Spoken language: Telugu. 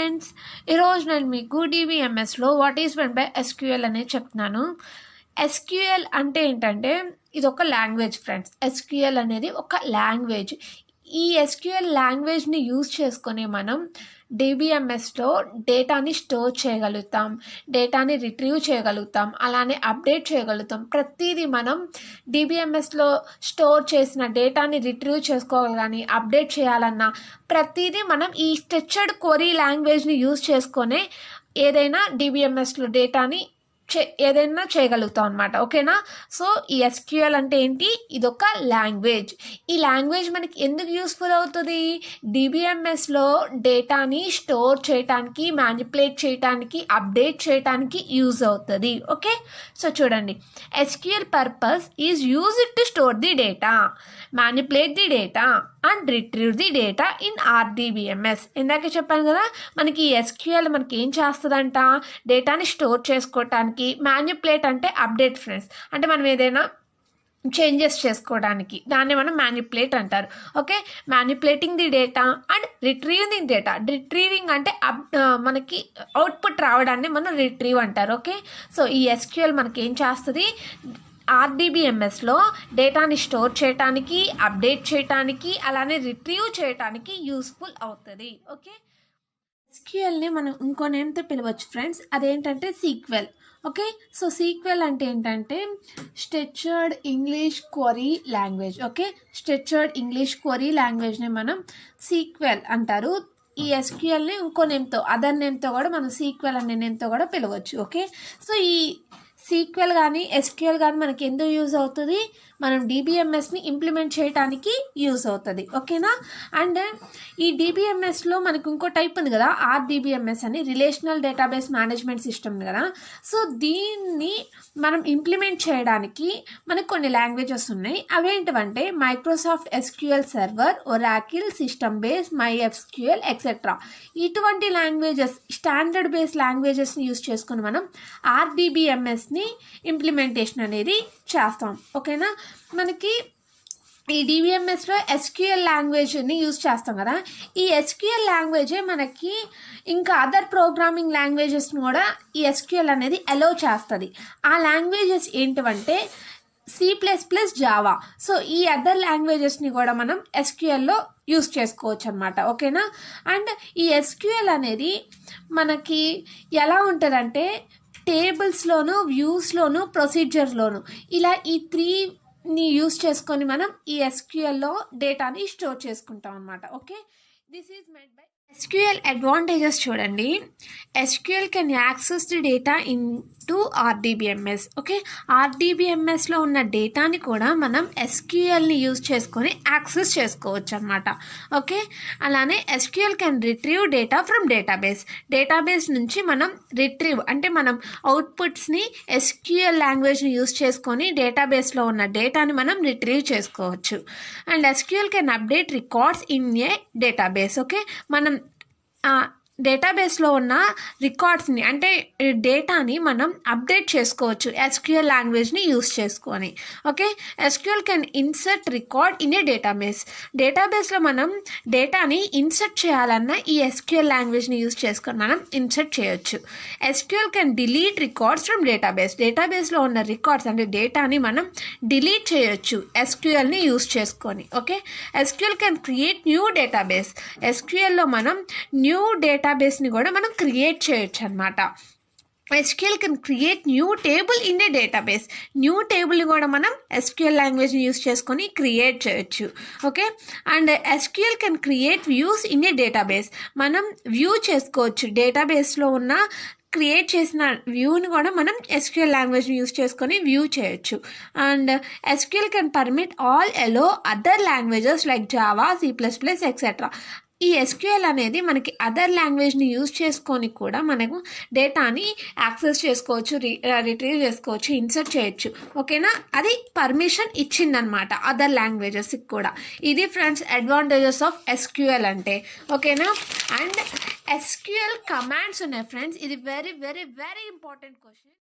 ఫ్రెండ్స్, ఈరోజు నేను మీకు డిబిఎంఎస్లో what is meant by SQL అనేది చెప్తున్నాను. ఎస్క్యూఎల్ అంటే ఏంటంటే ఇది ఒక లాంగ్వేజ్ ఫ్రెండ్స్. ఎస్క్యూఎల్ అనేది ఒక లాంగ్వేజ్. ఈ ఎస్క్యూఎల్ లాంగ్వేజ్ని యూజ్ చేసుకొని మనం డిబిఎంఎస్లో డేటాని స్టోర్ చేయగలుగుతాం, డేటాని రిట్రీవ్ చేయగలుగుతాం, అలానే అప్డేట్ చేయగలుగుతాం. ప్రతిదీ మనం డిబిఎంఎస్లో స్టోర్ చేసిన డేటాని రిట్రీవ్ చేసుకోవాలి కానీ అప్డేట్ చేయాలన్నా ప్రతిదీ మనం ఈ స్ట్రక్చర్డ్ క్వరీ లాంగ్వేజ్ని యూజ్ చేసుకొనే ఏదైనా డిబిఎంఎస్లో డేటాని ఏదైనా చేయగలుగుతాం అనమాట. ఓకేనా? సో ఈ ఎస్క్యూఎల్ అంటే ఏంటి? ఇదొక లాంగ్వేజ్. ఈ లాంగ్వేజ్ మనకి ఎందుకు యూస్ఫుల్ అవుతుంది? డిబిఎంఎస్లో డేటాని స్టోర్ చేయడానికి, మ్యానిపులేట్ చేయడానికి, అప్డేట్ చేయడానికి యూజ్ అవుతుంది. ఓకే, సో చూడండి, SQL purpose is used to store the data, manipulate the data and retrieve the data in RDBMS. ఇందాక చెప్పాను కదా, మనకి ఎస్క్యూఎల్ మనకి ఏం చేస్తుందంట? డేటాని స్టోర్ చేసుకోవటానికి, మ్యానిపులేట్ అంటే అప్డేట్ ఫ్రెండ్స్, అంటే మనం ఏదైనా చేంజెస్ చేసుకోవడానికి దాన్ని మనం మ్యానిపులేట్ అంటారు. Okay, manipulating the data and retrieving the data. Retrieving అంటే మనకి అవుట్పుట్ రావడాన్ని మనం రిట్రీవ్ అంటారు. ఓకే, సో ఈ ఎస్క్యూఎల్ మనకి ఏం చేస్తుంది? ఆర్డిబిఎంఎస్లో డేటాని స్టోర్ చేయడానికి, అప్డేట్ చేయడానికి, అలానే రిట్రీవ్ చేయడానికి యూస్ఫుల్ అవుతుంది. ఓకే, ఎస్క్యూఎల్ని మనం ఇంకో నేమ్తో పిలవచ్చు ఫ్రెండ్స్, అదేంటంటే సీక్వెల్. ఓకే, సో సీక్వెల్ అంటే ఏంటంటే structured English query language. Okay, structured English query లాంగ్వేజ్ని మనం సీక్వెల్ అంటారు. ఈ ఎస్క్యూఎల్ని ఇంకో నేమ్తో, అదర్ నేమ్తో కూడా మనం సీక్వెల్ అనే నేమ్తో కూడా పిలవచ్చు. ఓకే, సో ఈ సీక్వెల్ కానీ ఎస్క్యూఎల్ కానీ మనకి ఎందుకు యూజ్ అవుతుంది? మనం డిబిఎంఎస్ని ఇంప్లిమెంట్ చేయడానికి యూజ్ అవుతుంది. ఓకేనా? అండ్ ఈ డిబిఎంఎస్లో మనకు ఇంకో టైప్ ఉంది కదా, ఆర్డిబిఎంఎస్ అని, రిలేషనల్ డేటాబేస్ మేనేజ్మెంట్ సిస్టమ్ కదా. సో దీన్ని మనం ఇంప్లిమెంట్ చేయడానికి మనకు కొన్ని లాంగ్వేజెస్ ఉన్నాయి. అవేంటివంటే Microsoft SQL server, Oracle, Sybase, MySQL etcetera. ఇటువంటి లాంగ్వేజెస్, స్టాండర్డ్ బేస్ లాంగ్వేజెస్ని యూజ్ చేసుకుని మనం ఆర్డిబిఎంఎస్ని ఇంప్లిమెంటేషన్ అనేది చేస్తాం. ఓకేనా? మనకి ఈ డిబిఎంఎస్లో ఎస్క్యూఎల్ లాంగ్వేజ్ని యూజ్ చేస్తాం కదా. ఈ ఎస్క్యూఎల్ లాంగ్వేజే మనకి ఇంకా అదర్ ప్రోగ్రామింగ్ లాంగ్వేజెస్ని కూడా ఈ ఎస్క్యూఎల్ అనేది అలౌ చేస్తుంది. ఆ లాంగ్వేజెస్ ఏంటివంటే C++, జావా. సో ఈ అదర్ లాంగ్వేజెస్ని కూడా మనం ఎస్క్యూఎల్లో యూజ్ చేసుకోవచ్చు అనమాట. ఓకేనా? అండ్ ఈ ఎస్క్యూఎల్ అనేది మనకి ఎలా ఉంటుందంటే టేబుల్స్లోను, వ్యూస్లోను, ప్రొసీజర్లోను, ఇలా ఈ 3ని యూజ్ చేసుకొని మనం ఈ ఎస్క్యూఎల్లో డేటాని స్టోర్ చేసుకుంటాం అనమాట. Okay, this is made by SQL advantages. చూడండి, SQL can access the data into RDBMS. Okay, ఆర్డిబిఎంఎస్లో ఉన్న డేటాని కూడా మనం ఎస్క్యూఎల్ని యూజ్ చేసుకొని యాక్సెస్ చేసుకోవచ్చు అనమాట. ఓకే, అలానే SQL can retrieve data from database నుంచి మనం రిట్రీవ్ అంటే మనం అవుట్పుట్స్ని ఎస్క్యూఎల్ లాంగ్వేజ్ని యూజ్ చేసుకొని డేటాబేస్లో ఉన్న డేటాని మనం రిట్రీవ్ చేసుకోవచ్చు. And SQL can update records in a database. Okay, మనం డేటాబేస్లో ఉన్న రికార్డ్స్ని అంటే డేటాని మనం అప్డేట్ చేసుకోవచ్చు ఎస్క్యూఎల్ లాంగ్వేజ్ని యూజ్ చేసుకొని. Okay, SQL can insert record in a డేటాబేస్లో మనం డేటాని ఇన్సర్ట్ చేయాలన్నా ఈ ఎస్క్యూఎల్ లాంగ్వేజ్ని యూజ్ చేసుకొని మనం ఇన్సర్ట్ చేయొచ్చు. SQL can delete records from డేటాబేస్లో ఉన్న రికార్డ్స్ అంటే డేటాని మనం డిలీట్ చేయొచ్చు ఎస్క్యూఎల్ని యూజ్ చేసుకొని. Okay, SQL can create new database. ఎస్క్యూఎల్లో మనం న్యూ డేటాబేస్ని కూడా మనం క్రియేట్ చేయొచ్చు అనమాట. SQL can create new table in a database. New టేబుల్ని కూడా మనం ఎస్క్యూఎల్ లాంగ్వేజ్ని యూజ్ చేసుకొని క్రియేట్ చేయొచ్చు. Okay, and SQL can create views in a database. మనం వ్యూ చేసుకోవచ్చు, డేటాబేస్లో ఉన్న క్రియేట్ చేసిన వ్యూని కూడా మనం ఎస్క్యూఎల్ లాంగ్వేజ్ని యూజ్ చేసుకొని వ్యూ చేయొచ్చు. And SQL can permit all allow other languages like Java, C++, etcetera. ఈ ఎస్క్యూఎల్ అనేది మనకి అదర్ లాంగ్వేజ్ని యూజ్ చేసుకొని కూడా మనకు డేటాని యాక్సెస్ చేసుకోవచ్చు, రిట్రీవ్ చేసుకోవచ్చు, ఇన్సర్ట్ చేయొచ్చు. ఓకేనా? అది పర్మిషన్ ఇచ్చిందనమాట అదర్ లాంగ్వేజెస్కి కూడా. ఇది ఫ్రెండ్స్ అడ్వాంటేజెస్ ఆఫ్ ఎస్క్యూఎల్ అంటే. ఓకేనా? అండ్ ఎస్క్యూఎల్ కమాండ్స్ ఉన్నాయి ఫ్రెండ్స్, ఇది very very very important question.